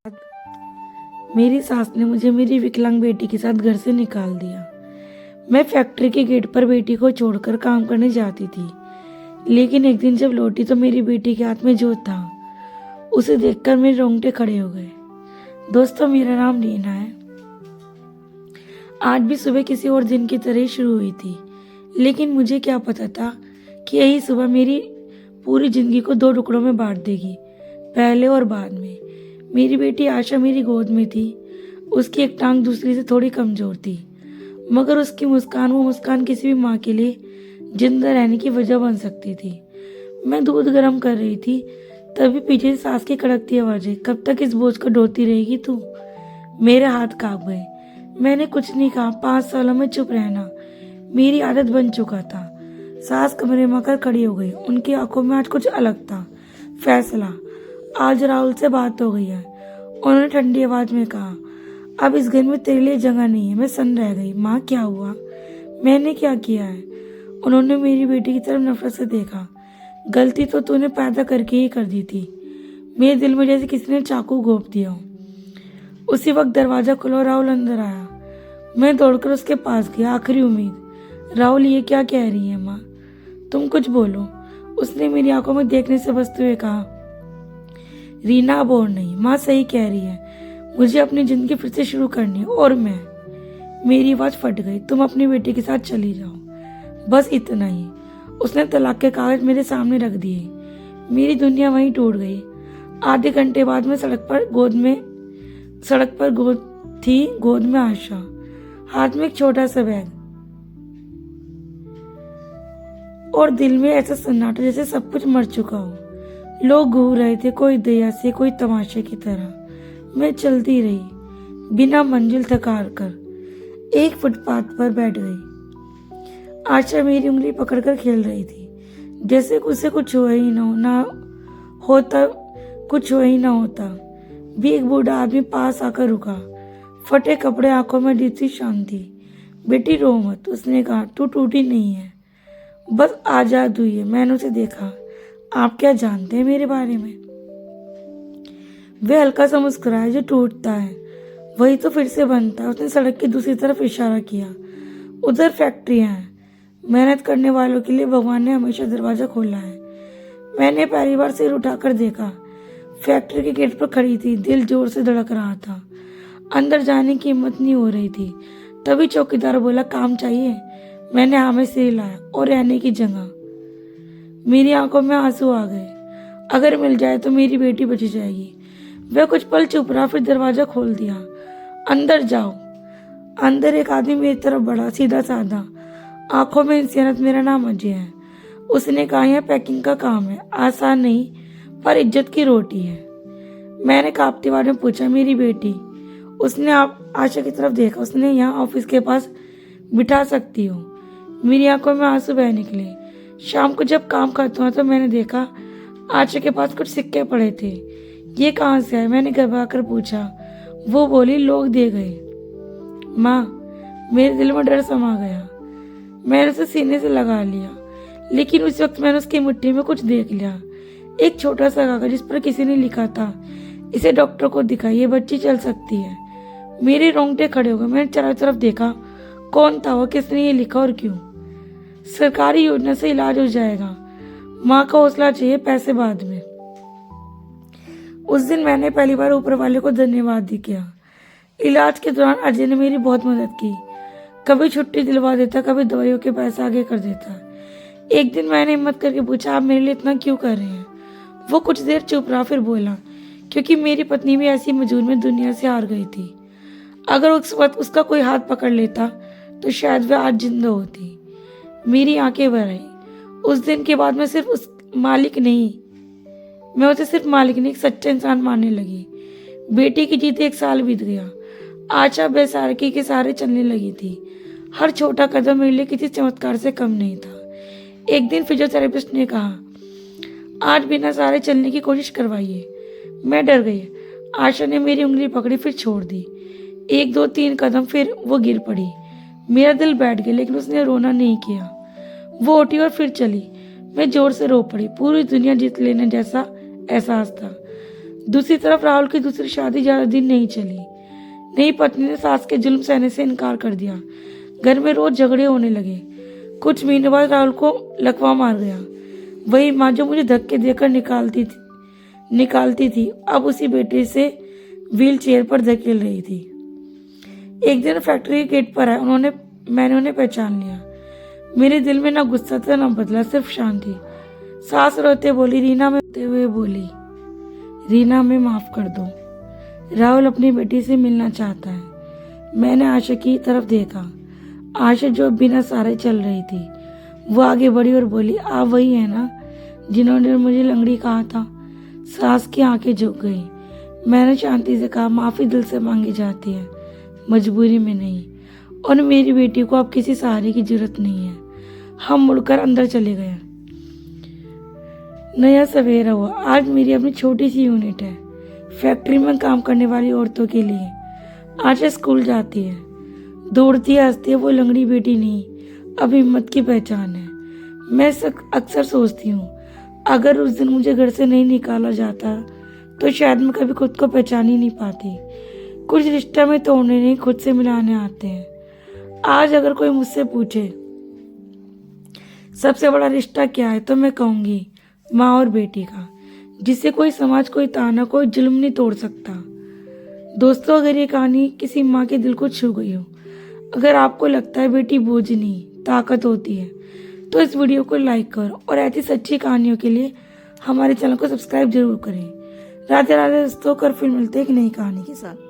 मेरी सास ने मुझे मेरी विकलांग बेटी के साथ घर से निकाल दिया। मैं फैक्ट्री के गेट पर बेटी को छोड़कर काम करने जाती थी, लेकिन एक दिन जब लौटी तो मेरी बेटी के हाथ में जो था उसे देखकर मेरे रोंगटे खड़े हो गए। दोस्तों, मेरा नाम रीना है। आज भी सुबह किसी और दिन की तरह ही शुरू हुई थी, लेकिन मुझे क्या पता था कि यही सुबह मेरी पूरी जिंदगी को दो टुकड़ों में बांट देगी, पहले और बाद में। मेरी बेटी आशा मेरी गोद में थी। उसकी एक टांग दूसरी से थोड़ी कमजोर थी, मगर उसकी मुस्कान, वो मुस्कान किसी भी माँ के लिए जिंदा रहने की वजह बन सकती थी। मैं दूध गर्म कर रही थी, तभी पीछे से सास की कड़कती आवाजें, कब तक इस बोझ को ढोती रहेगी तू। मेरे हाथ कांप गए। मैंने कुछ नहीं कहा। 5 सालों में चुप रहना मेरी आदत बन चुका था। सास कमरे में आकर खड़ी हो गई। उनकी आंखों में आज कुछ अलग था। फैसला। आज राहुल से बात हो गई है। उन्होंने ठंडी आवाज में कहा, अब इस घर में तेरे लिए जगह नहीं है। मैं सन्न रह गई। माँ, क्या हुआ? मैंने क्या किया है? उन्होंने मेरी बेटी की तरफ नफरत से देखा। गलती तो तूने पैदा करके ही कर दी थी। मेरे दिल में जैसे किसी ने चाकू घोंप दिया हो। उसी वक्त दरवाजा खुला और राहुल अंदर आया। मैं दौड़कर उसके पास गया। आखिरी उम्मीद। राहुल, ये क्या कह रही है माँ? तुम कुछ बोलो। उसने मेरी आंखों में देखने से बचते हुए कहा, रीना, अब और नहीं। माँ सही कह रही है। मुझे अपनी जिंदगी फिर से शुरू करनी है। और मेरी आवाज फट गई। तुम अपनी बेटी के साथ चली जाओ, बस इतना ही। उसने तलाक के कागज मेरे सामने रख दिए। मेरी दुनिया वहीं टूट गई। आधे घंटे बाद मैं सड़क पर गोद में आशा, हाथ में एक छोटा सा बैग, और दिल में ऐसा सन्नाटा जैसे सब कुछ मर चुका हो। लोग घूर रहे थे, कोई दया से, कोई तमाशे की तरह। मैं चलती रही, बिना मंजिल थकार कर एक फुटपाथ पर बैठ गई। आशा मेरी उंगली पकड़कर खेल रही थी, जैसे उसे कुछ हुआ ही ना होता भी। एक बूढ़ा आदमी पास आकर रुका। फटे कपड़े, आंखों में अजीब सी शांति। बेटी, रो मत, उसने कहा। तू टूटी नहीं है, बस आजाद हुई है। मैंने उसे देखा। आप क्या जानते हैं मेरे बारे में? वे हल्का सा मुस्कुराया। जो टूटता है वही तो फिर से बनता है। उसने सड़क की दूसरी तरफ इशारा किया। उधर फैक्ट्रियां हैं। मेहनत करने वालों के लिए भगवान ने हमेशा दरवाजा खोला है। मैंने पहली बार सिर उठाकर देखा। फैक्ट्री के गेट पर खड़ी थी। दिल जोर से धड़क रहा था। अंदर जाने की हिम्मत नहीं हो रही थी। तभी चौकीदार बोला, काम चाहिए? मैंने हाँ में सिर हिलाया। और रहने की जगह? मेरी आंखों में आंसू आ गए। अगर मिल जाए तो मेरी बेटी बच जाएगी। वह कुछ पल चुप रहा, फिर दरवाजा खोल दिया। अंदर जाओ। अंदर एक आदमी मेरी तरफ बढ़ा, सीधा साधा, आंखों में इंसानियत। मेरा नाम अजय है। उसने कहा, यह पैकिंग का काम है, आसान नहीं पर इज्जत की रोटी है। मैंने कांपती आवाज में पूछा, मेरी बेटी? उसने आशा की तरफ देखा। उसने, यहाँ ऑफिस के पास बिठा सकती हो। मेरी आंखों में आंसू बह निकले। शाम को जब काम खत्म हुआ तो मैंने देखा आशा के पास कुछ सिक्के पड़े थे। ये कहाँ से आए? मैंने घबरा कर पूछा। वो बोली, लोग दे गए। माँ, मेरे दिल में डर समा गया। मैंने उसे सीने से लगा लिया, लेकिन उस वक्त मैंने उसकी मुट्ठी में कुछ देख लिया। एक छोटा सा कागज जिस पर किसी ने लिखा था, इसे डॉक्टर को दिखाइए, ये बच्ची चल सकती है। मेरे रोंगटे खड़े हो गए। मैंने चारों तरफ देखा। कौन था वो? किसने ये लिखा और क्यों? सरकारी योजना से इलाज हो जाएगा। माँ का हौसला चाहिए, पैसे बाद में। उस दिन मैंने पहली बार ऊपर वाले को धन्यवाद किया। इलाज के दौरान अजय ने मेरी बहुत मदद की। कभी छुट्टी दिलवा देता, कभी दवाइयों के पैसे आगे कर देता। एक दिन मैंने हिम्मत करके पूछा, आप मेरे लिए इतना क्यों कर रहे हैं? वो कुछ देर चुप रहा, फिर बोला, क्योंकि मेरी पत्नी भी ऐसी मजबूर में दुनिया से हार गई थी। अगर उस वक्त उसका कोई हाथ पकड़ लेता तो शायद वह आज जिंदा होती। मेरी आंखें भर आई। उस दिन के बाद मैं उसे सिर्फ मालिक नहीं, एक सच्चा इंसान मानने लगी। बेटी की जीते 1 साल बीत गया। आशा बेसारगी के सहारे चलने लगी थी। हर छोटा कदम मेरे लिए किसी चमत्कार से कम नहीं था। एक दिन फिजियोथेरेपिस्ट ने कहा, आज बिना सहारे चलने की कोशिश करवाइए। मैं डर गई। आशा ने मेरी उंगली पकड़ी, फिर छोड़ दी। 1 2 3 कदम, फिर वो गिर पड़ी। मेरा दिल बैठ गया, लेकिन उसने रोना नहीं किया। वो उठी और फिर चली। मैं जोर से रो पड़ी। पूरी दुनिया जीत लेने जैसा एहसास था। दूसरी तरफ राहुल की दूसरी शादी ज़्यादा दिन नहीं चली। नई पत्नी ने सास के जुल्म सहने से इनकार कर दिया। घर में रोज झगड़े होने लगे। कुछ महीनों बाद राहुल को लकवा मार गया। वही माँ जो मुझे धक्के देकर निकालती थी अब उसी बेटे से व्हील चेयर पर धकेल रही थी। एक दिन फैक्ट्री के गेट पर आए मैंने उन्हें पहचान लिया। मेरे दिल में ना गुस्सा था ना बदला, सिर्फ शांति। सास रोते बोली, रीना में माफ कर दो। राहुल अपनी बेटी से मिलना चाहता है। मैंने आशा की तरफ देखा। आशा जो बिना सहारे चल रही थी। वो आगे बढ़ी और बोली, आप वही है ना जिन्होंने मुझे लंगड़ी कहा था। सास की आंखें झुक गई। मैंने शांति से कहा, माफी दिल से मांगी जाती है, मजबूरी में नहीं। और मेरी बेटी को अब किसी सहारे की जरूरत नहीं है। हम मुड़कर अंदर चले गए। नया सवेरा हुआ। आज मेरी अपनी छोटी सी यूनिट है, फैक्ट्री में काम करने वाली औरतों के लिए। आशा स्कूल जाती है, दौड़ती हंसती है। वो लंगड़ी बेटी नहीं, अब हिम्मत की पहचान है। मैं अक्सर सोचती हूँ, अगर उस दिन मुझे घर से नहीं निकाला जाता तो शायद मैं कभी खुद को पहचान ही नहीं पाती। कुछ रिश्ता में तोड़ने नहीं, खुद से मिलाने आते हैं। आज अगर कोई मुझसे पूछे सबसे बड़ा रिश्ता क्या है, तो मैं कहूँगी माँ और बेटी का, जिसे कोई समाज, कोई ताना, कोई जुल्म नहीं तोड़ सकता। दोस्तों, अगर ये कहानी किसी माँ के दिल को छू गई हो, अगर आपको लगता है बेटी बोझ नहीं ताकत होती है, तो इस वीडियो को लाइक करो और ऐसी सच्ची कहानियों के लिए हमारे चैनल को सब्सक्राइब जरूर करें। राधे राधे दोस्तों, कर फिर मिलते हैं एक नई कहानी के साथ।